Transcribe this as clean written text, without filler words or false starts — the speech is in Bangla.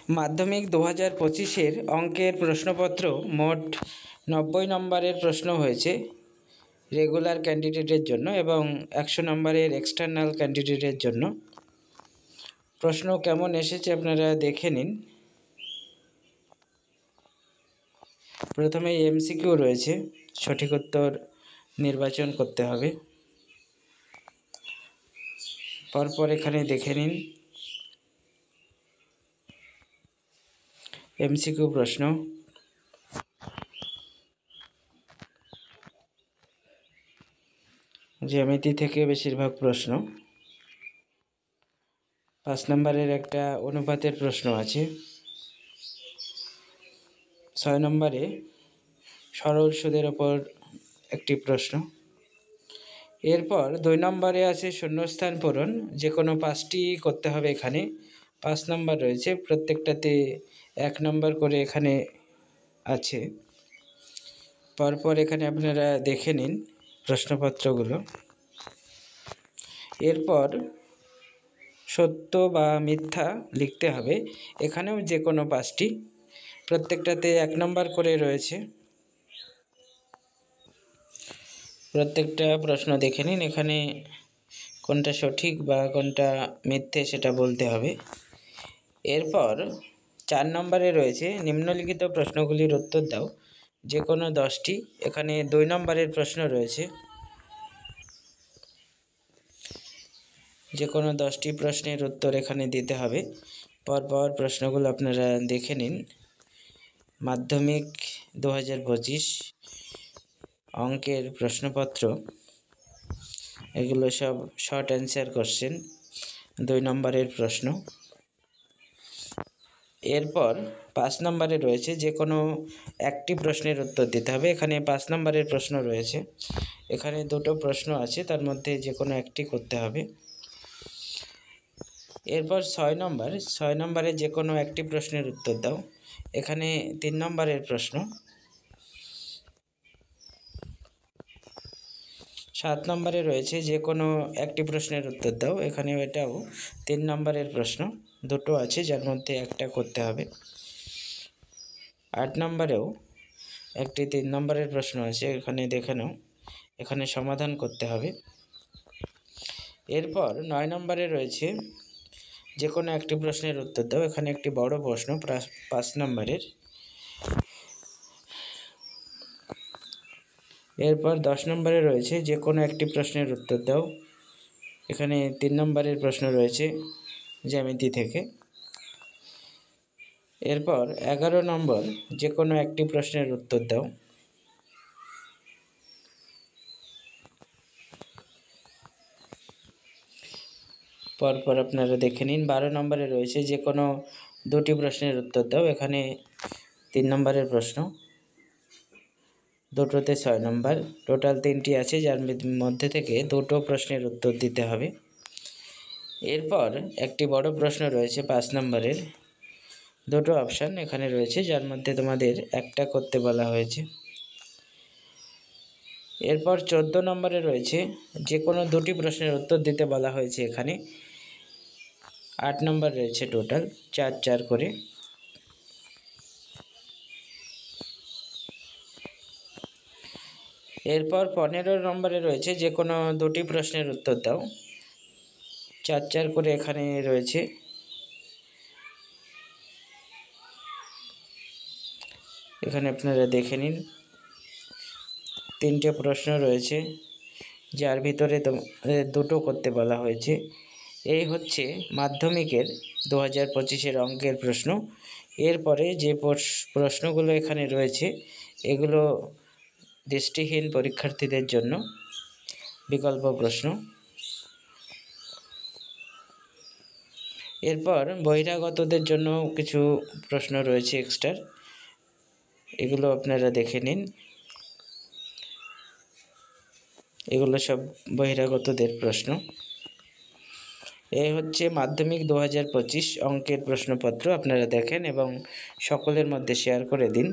মাধ্যমিক 2025-এর অঙ্কের প্রশ্নপত্র মোট 90 নম্বরের প্রশ্ন হয়েছে রেগুলার ক্যান্ডিডেটের জন্য এবং 100 নম্বরের এক্সটার্নাল ক্যান্ডিডেটের জন্য। প্রশ্ন কেমন এসেছে আপনারা দেখে নিন। প্রথমেই এমসিকিউ রয়েছে, সঠিক উত্তর নির্বাচন করতে হবে। পরপর এখানে দেখে নিন এমসিকিউ প্রশ্ন। জ্যামিতি থেকে বেশিরভাগ প্রশ্ন। 5 নম্বরের একটা অনুপাতের প্রশ্ন আছে। 6 নম্বরে সরল সুদের ওপর একটি প্রশ্ন। এরপর 2 নম্বরে আছে শূন্যস্থান পূরণ, যে কোনো 5টি করতে হবে। এখানে 5 নম্বর রয়েছে, প্রত্যেকটাতে 1 নম্বর করে এখানে আছে। পরপর এখানে আপনারা দেখে নিন প্রশ্নপত্রগুলো। এরপর সত্য বা মিথ্যা লিখতে হবে। এখানেও যে কোনো 5টি, প্রত্যেকটাতে 1 নম্বর করে রয়েছে। প্রত্যেকটা প্রশ্ন দেখে নিন, এখানে কোনটা সঠিক বা কোনটা মিথ্যে সেটা বলতে হবে। এরপর 4 নম্বরে রয়েছে নিম্নলিখিত প্রশ্নগুলির উত্তর দাও, যে কোনো 10টি। এখানে 2 নম্বরের প্রশ্ন রয়েছে, যে কোনো 10টি প্রশ্নের উত্তর এখানে দিতে হবে। পরপর প্রশ্নগুলো আপনারা দেখে নিন। মাধ্যমিক 2025 অঙ্কের প্রশ্নপত্র, এগুলো সব শর্ট অ্যান্সার কোশ্চেন, 2 নম্বরের প্রশ্ন। এরপর 5 নম্বরে রয়েছে যে কোনো একটি প্রশ্নের উত্তর দিতে হবে। এখানে 5 নম্বরের প্রশ্ন রয়েছে, এখানে 2টো প্রশ্ন আছে, তার মধ্যে যে কোনো একটি করতে হবে। এরপর 6 নম্বরে যে কোনো একটি প্রশ্নের উত্তর দাও। এখানে 3 নম্বরের প্রশ্ন। 7 নম্বরে রয়েছে যে কোনো একটি প্রশ্নের উত্তর দাও। এখানে এটাও 3 নম্বরের প্রশ্ন, 2টো আছে যার মধ্যে একটা করতে হবে। 8 নম্বরেও একটি 3 নম্বরের প্রশ্ন আছে, এখানে দেখে নাও, এখানে সমাধান করতে হবে। এরপর 9 নম্বরে রয়েছে যে কোনো একটি প্রশ্নের উত্তর দাও। এখানে একটি বড় প্রশ্ন 5 নম্বরের। এরপর 10 নম্বরে রয়েছে যে কোনো একটি প্রশ্নের উত্তর দাও। এখানে 3 নম্বরের প্রশ্ন রয়েছে জ্যামিতি থেকে। এরপর 11 নম্বর যে কোনো একটি প্রশ্নের উত্তর দাও। পরপর আপনারা দেখে নিন। 12 নম্বরে রয়েছে যে কোনো 2টি প্রশ্নের উত্তর দাও। এখানে 3 নম্বরের প্রশ্ন, 2টোতে 6 নম্বর। টোটাল 3টি আছে, যার মধ্যে থেকে 2টো প্রশ্নের উত্তর দিতে হবে। এরপর একটি বড় প্রশ্ন রয়েছে 5 নম্বরের, 2টো অপশান এখানে রয়েছে, যার মধ্যে তোমাদের একটা করতে বলা হয়েছে। এরপর 14 নম্বরে রয়েছে যে কোনো 2টি প্রশ্নের উত্তর দিতে বলা হয়েছে। এখানে 8 নম্বর রয়েছে, টোটাল 4 করে। এরপর 15 নম্বরে রয়েছে যে কোনো 2টি প্রশ্নের উত্তর দাও। 4 করে এখানে রয়েছে। এখানে আপনারা দেখে নিন, 3টে প্রশ্ন রয়েছে, যার ভিতরে 2টো করতে বলা হয়েছে। এই হচ্ছে মাধ্যমিকের 2025-এর অঙ্কের প্রশ্ন। এরপরে যে প্রশ্নগুলো এখানে রয়েছে, এগুলো দৃষ্টিহীন পরীক্ষার্থীদের জন্য বিকল্প প্রশ্ন। এরপর বহিরাগতদের জন্য কিছু প্রশ্ন রয়েছে এক্সট্রা, এগুলো আপনারা দেখে নিন। এগুলো সব বহিরাগতদের প্রশ্ন। এই হচ্ছে মাধ্যমিক 2025 অঙ্কের প্রশ্নপত্র। আপনারা দেখেন এবং সকলের মধ্যে শেয়ার করে দিন।